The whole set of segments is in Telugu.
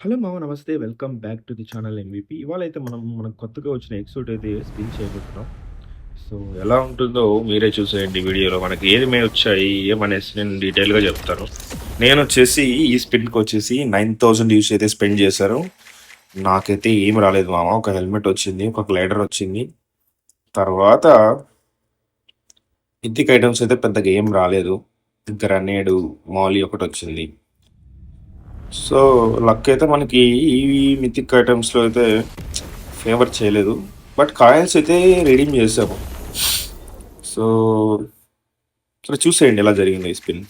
హలో మామ నమస్తే. Welcome back to the channel MVP. ఇవాళైతే మనకు కొత్తగా వచ్చిన ఎపిసోడ్ అయితే స్పిన్ చేయబోతున్నాం. సో, ఎలా ఉంటుందో మీరే చూసేయండి వీడియోలో. మనకి ఏమేమి వచ్చాయి, ఏమనేసి నేను డీటెయిల్‌గా చెప్తాను. నేనొచ్చేసి ఈ స్పిన్‌కొచ్చేసి 9000 యూస్ అయితే స్పెండ్ చేశాను. నాకైతే ఏమి రాలేదు మామ. ఒక హెల్మెట్ వచ్చింది, ఒక గ్లైడర్ వచ్చింది. తర్వాత మిథిక్ ఐటెమ్స్ అయితే పెద్దగా ఏం రాలేదు. గ్రనేడు, మాలీ ఒకటొచ్చింది. సో, లక్ అయితే మనకి ఈ మిథిక్ ఐటెమ్స్‌లో అయితే ఫేవర్ చేయలేదు. బట్ కాయిన్స్ అయితే రిడీమ్ చేసాము. సో, సరే చూసేయండి ఎలా జరిగిందో ఈ స్పిన్.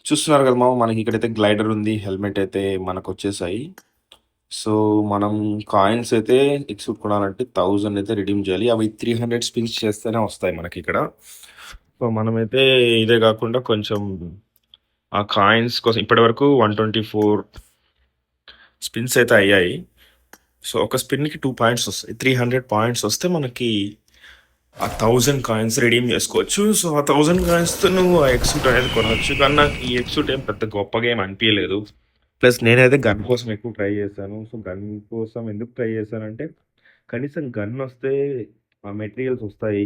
చూస్తున్నారు కదా మామ, మనకి ఇక్కడైతే గ్లైడర్ ఉంది, హెల్మెట్ అయితే మనకొచ్చేసాయి. సో, మనం కాయిన్స్ అయితే ఎగ్జిక్యూట్ కొనాలంటే 1000 అయితే రిడీమ్ చేయాలి. అవి 300 స్పిన్స్ చేస్తేనే వస్తాయి మనకిక్కడ. సో, మనమైతే ఇదే కాకుండా కొంచెం ఆ కాయిన్స్ కోసం ఇప్పటివరకు 124 స్పిన్స్ అయితే అయ్యాయి. సో, ఒక స్పిన్‌కి 2 పాయింట్స్ వస్తాయి. 300 పాయింట్స్ వస్తే మనకి ఆ 1000 కాయిన్స్ రిడీమ్ చేసుకోవచ్చు. సో, ఆ 1000 కాయిన్స్‌తో నువ్వు ఆ ఎగ్సూట్ అనేది కొనొచ్చు. కానీ నాకు ఈ ఎగ్సూట్ ఏం పెద్ద గొప్పగా ఏమి అనిపియలేదు. ప్లస్ నేనైతే గన్ కోసం ఎక్కువ ట్రై చేశాను. సో, గన్ కోసం ఎందుకు ట్రై చేశానంటే, కనీసం గన్ వస్తే ఆ మెటీరియల్స్ వస్తాయి.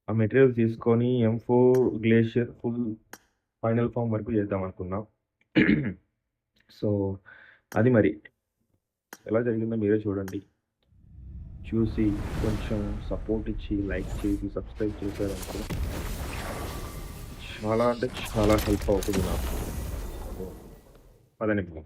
ఆ మెటీరియల్స్ తీసుకొని M4 glacier full final form వరకు చేద్దాం అనుకున్నా. సో, అది మరి. ఎలా జరిగిందో మీరే చూడండి. చూసి కొంచెం సపోర్ట్ ఇచ్చి, లైక్ చేసి, సబ్స్క్రైబ్ చేశారనుకో చాలా అంటే చాలా హెల్ప్ అవుతుంది నాకు. సో, పదండి ఇప్పుడు.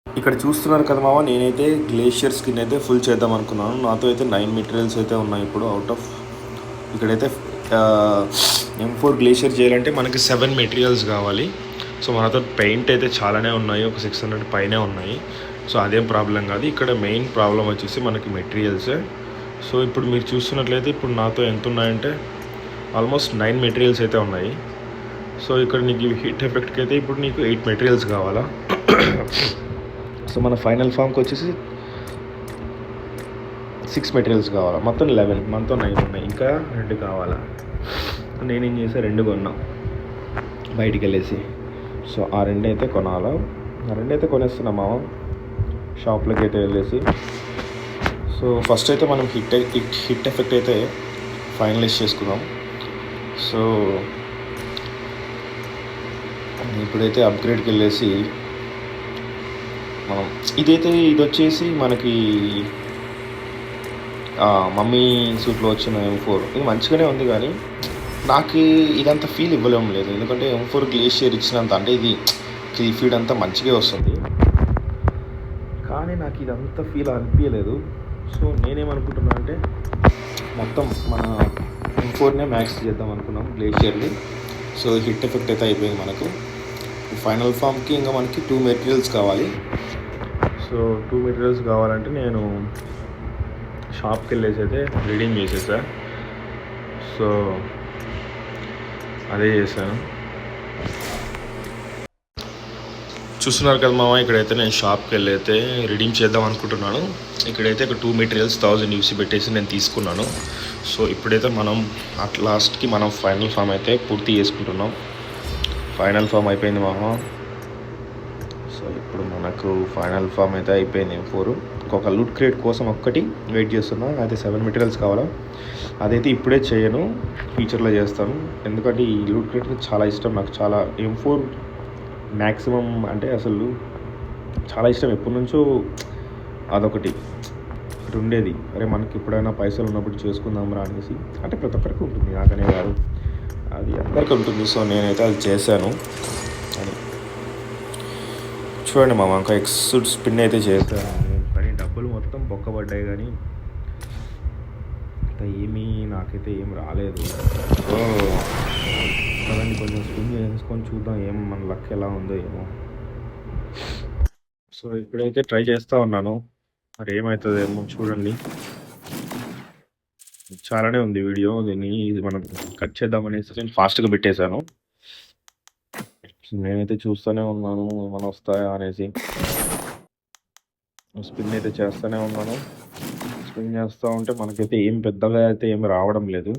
ఇక్కడ చూస్తున్నారు కదా మామ, నేనైతే గ్లేషియర్ స్కిన్ అయితే ఫుల్ చేద్దాం అనుకున్నాను. నాతో అయితే 9 మెటీరియల్స్ అయితే ఉన్నాయి ఇప్పుడు అవుట్ ఆఫ్. ఇక్కడైతే M4 గ్లేషియర్ చేయాలంటే మనకి 7 మెటీరియల్స్ కావాలి. సో, మనతో పెయింట్ అయితే చాలానే ఉన్నాయి. ఒక 600 పైనే ఉన్నాయి. సో, అదేం ప్రాబ్లం కాదు. ఇక్కడ మెయిన్ ప్రాబ్లం వచ్చేసి మనకి మెటీరియల్సే. సో, ఇప్పుడు మీరు చూస్తున్నట్లయితే ఇప్పుడు నాతో ఎంత ఉన్నాయంటే ఆల్మోస్ట్ 9 మెటీరియల్స్ అయితే ఉన్నాయి. సో ఇక్కడ నీకు హీట్ ఎఫెక్ట్కి అయితే ఇప్పుడు నీకు 8 మెటీరియల్స్ కావాలా. సో మన ఫైనల్ ఫామ్కి వచ్చేసి 6 మెటీరియల్స్ కావాలా, మొత్తం 11, మనతో 9 ఉన్నాయి, ఇంకా 2 కావాలా. నేనేం చేసా, 2 కొన్నా బయటికి వెళ్ళేసి. సో ఆ 2 అయితే కొనాలా, ఆ 2 అయితే కొనేస్తున్నా మామ షాప్లోకి అయితే వెళ్ళేసి. సో ఫస్ట్ అయితే మనం హిట్ ఎఫెక్ట్ అయితే ఫైనలైజ్ చేసుకుందాం. సో ఇప్పుడైతే అప్గ్రేడ్కి వెళ్ళేసి మనం ఇది వచ్చేసి మనకి మమ్మీ సూట్లో వచ్చిన M4 ఇది మంచిగానే ఉంది, కానీ నాకు ఇదంతా ఫీల్ ఇవ్వలేం లేదు. ఎందుకంటే M4 గ్లేషియర్ ఇచ్చినంత, అంటే ఇది కిల్ ఫీడ్ అంతా మంచిగా వస్తుంది, కానీ నాకు ఇదంతా ఫీల్ అనిపించలేదు. సో నేనేమనుకుంటున్నా అంటే మొత్తం మన M4నే మ్యాక్స్ చేద్దాం అనుకున్నాం గ్లేషియర్ని. సో హిట్ ఎఫెక్ట్ అయితే అయిపోయింది మనకు. ఫైనల్ ఫామ్కి ఇంకా మనకి 2 మెటీరియల్స్ కావాలి. సో 2 మెటీరియల్స్ కావాలంటే నేను షాప్కి వెళ్ళేసి అయితే రీడింగ్ చేసేసా. సో అదే చేశాను. చూస్తున్నారు కదా మామ, ఇక్కడైతే నేను షాప్కి వెళ్ళి అయితే రిడీమ్ చేద్దాం అనుకుంటున్నాను. ఇక్కడైతే ఒక 2 మెటీరియల్స్ 1000 యూసీ పెట్టేసి నేను తీసుకున్నాను. సో ఇప్పుడైతే మనం అట్ లాస్ట్కి మనం ఫైనల్ ఫామ్ అయితే పూర్తి చేసుకుంటున్నాం. ఫైనల్ ఫామ్ అయిపోయింది మామ. సో ఇప్పుడు మనకు ఫైనల్ ఫామ్ అయితే అయిపోయింది M4. ఇంకొక లూట్ క్రేట్ కోసం ఒక్కటి వెయిట్ చేస్తున్నా, అయితే 7 మెటీరియల్స్ కావాలా. అదైతే ఇప్పుడే చేయను, ఫ్యూచర్లో చేస్తాను. ఎందుకంటే ఈ లూట్ క్రేట్ చాలా ఇష్టం నాకు, చాలా M4 మ్యాక్సిమం అంటే అసలు చాలా ఇష్టం. ఎప్పటి నుంచో అదొకటి ఉండేది, అరే మనకి ఎప్పుడైనా పైసలు ఉన్నప్పుడు చేసుకుందాం రా అనేసి. అంటే ప్రతి ఒక్కరికి ఉంటుంది, నాకనే కాదు, అది అందరికీ ఉంటుంది. సో నేనైతే అది చేశాను అని చూడండి మామ. ఇంకా ఎక్స్సూట్ స్పిన్ అయితే చేశాను, కానీ డబ్బులు మొత్తం బొక్కబడ్డాయి, కానీ ఏమీ నాకైతే ఏం రాలేదు. సో కదండి కొంచెం స్పిన్ చేసుకొని చూద్దాం ఏం మన లక్ ఎలా ఉందో ఏమో. సో ఇప్పుడైతే ట్రై చేస్తూ ఉన్నాను, మరి ఏమవుతుందేమో చూడండి. చాలానే ఉంది వీడియో, దీన్ని ఇది మనం కట్ చేద్దామనేసి నేను ఫాస్ట్గా పెట్టేశాను. నేనైతే చూస్తూనే ఉన్నాను ఏమైనా వస్తాయా అనేసి. స్పిన్ అయితే చేస్తూనే ఉన్నాను, స్పిన్ చేస్తూ ఉంటే మనకైతే ఏం పెద్దగా అయితే ఏమి రావడం లేదు.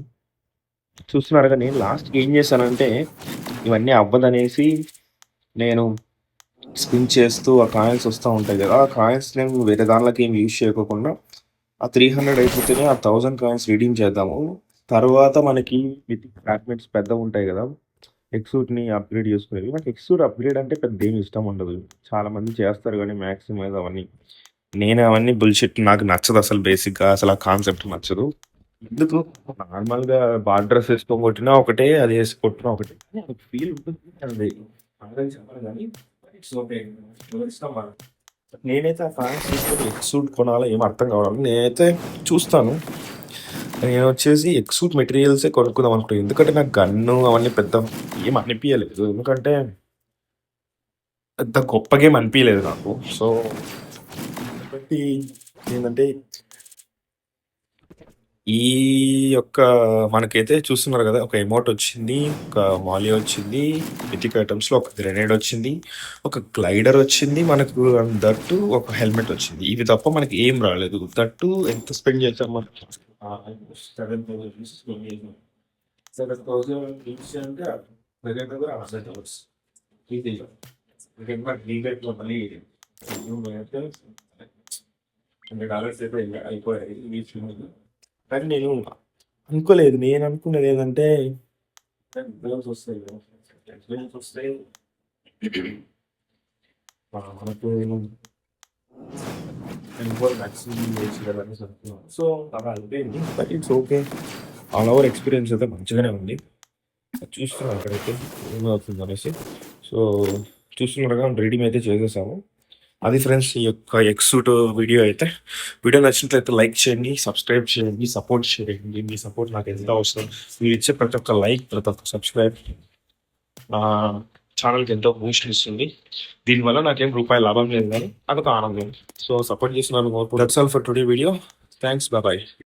చూస్తున్నారుగా, నేను లాస్ట్కి ఏం చేశానంటే ఇవన్నీ అవ్వదనేసి నేను స్పిన్ చేస్తూ ఆ కాయిన్స్ వస్తూ ఉంటాయి కదా, ఆ కాయిన్స్ నేను వేరే దానిలోకి ఏం యూజ్ చేయకోకుండా ఆ 300 అయిపోతేనే ఆ 1000 కాయిన్స్ రిడీమ్ చేద్దాము. తర్వాత మనకి విత్ ఫ్రాగ్మెంట్స్ పెద్ద ఉంటాయి కదా, ఎక్సూట్ని అప్గ్రేడ్ చేసుకునేవి. నాకు ఎక్సూట్ అప్గ్రేడ్ అంటే పెద్ద ఏమి ఇష్టం ఉండదు, చాలామంది చేస్తారు కానీ మ్యాక్సిమైజ్ అవన్నీ. నేను అవన్నీ బుల్షిట్, నాకు నచ్చదు అసలు. బేసిక్గా అసలు ఆ కాన్సెప్ట్ నచ్చదు. ఎందుకు నార్మల్గా బార్ డ్రెస్ వేసుకొని కొట్టినా ఒకటే, అది వేసి కొట్టినా ఒకటే, ఫీల్ ఉంటుంది. అది చెప్పాలి కానీ ఇట్స్ ఓకే, ఇష్టం మనం. నేనైతే ఆ ఫ్యాన్స్ తీసుకొని ఎక్సూట్ కొనాలో ఏం అర్థం కావాలి. నేనైతే చూస్తాను, నేను వచ్చేసి ఎక్సూట్ మెటీరియల్సే కొనుక్కుందాం అనుకుంటాను. ఎందుకంటే నాకు గన్ను అవన్నీ పెద్ద ఏం అనిపించలేదు, ఎందుకంటే పెద్ద గొప్ప గేమ్ అనిపించలేదు నాకు. సో కాబట్టి ఏంటంటే ఈ యొక్క మనకైతే చూస్తున్నారు కదా, ఒక ఎమోట్ వచ్చింది, ఒక మాలీ వచ్చింది, మిథిక్ ఐటమ్స్లో ఒక గ్రెనేడ్ వచ్చింది, ఒక గ్లైడర్ వచ్చింది మనకు, దట్టు ఒక హెల్మెట్ వచ్చింది. ఇవి తప్ప మనకి ఏం రాలేదు. దట్టు ఎంత స్పెండ్ చేసాం మనం, 7,000 అంటే దగ్గర దగ్గర $100. మళ్ళీ $100 అయితే అయిపోయాయి ఈ ఫిల్మ్. కానీ నేను అనుకోలేదు, నేను అనుకున్నది ఏంటంటే ఎక్స్పీరియన్స్ వస్తాయి మనకు సో అలా అయిపోయింది. But it's okay, all over experience అయితే మంచిగానే ఉంది. చూస్తున్నాను అక్కడైతే ఏమవుతుంది అనేసి. సో చూస్తున్నారుగా, రెడీమ్ అయితే చేసేసాము. అది ఫ్రెండ్స్ ఈ యొక్క ఎక్సూట్ వీడియో అయితే. వీడియో నచ్చినట్లయితే లైక్ చేయండి, సబ్స్క్రైబ్ చేయండి, సపోర్ట్ చేయండి. మీ సపోర్ట్ నాకు ఎంత అవసరం. మీరు ఇచ్చే ప్రతి ఒక్క లైక్, ప్రతి ఒక్క సబ్స్క్రైబ్ నా ఛానల్కి ఎంతో బూస్ట్ ఇస్తుంది. దీనివల్ల నాకేం రూపాయి లాభం లేదు, కానీ అదొక ఆనందం. సో సపోర్ట్ చేస్తున్నారు. That's all for today video. Thanks, bye.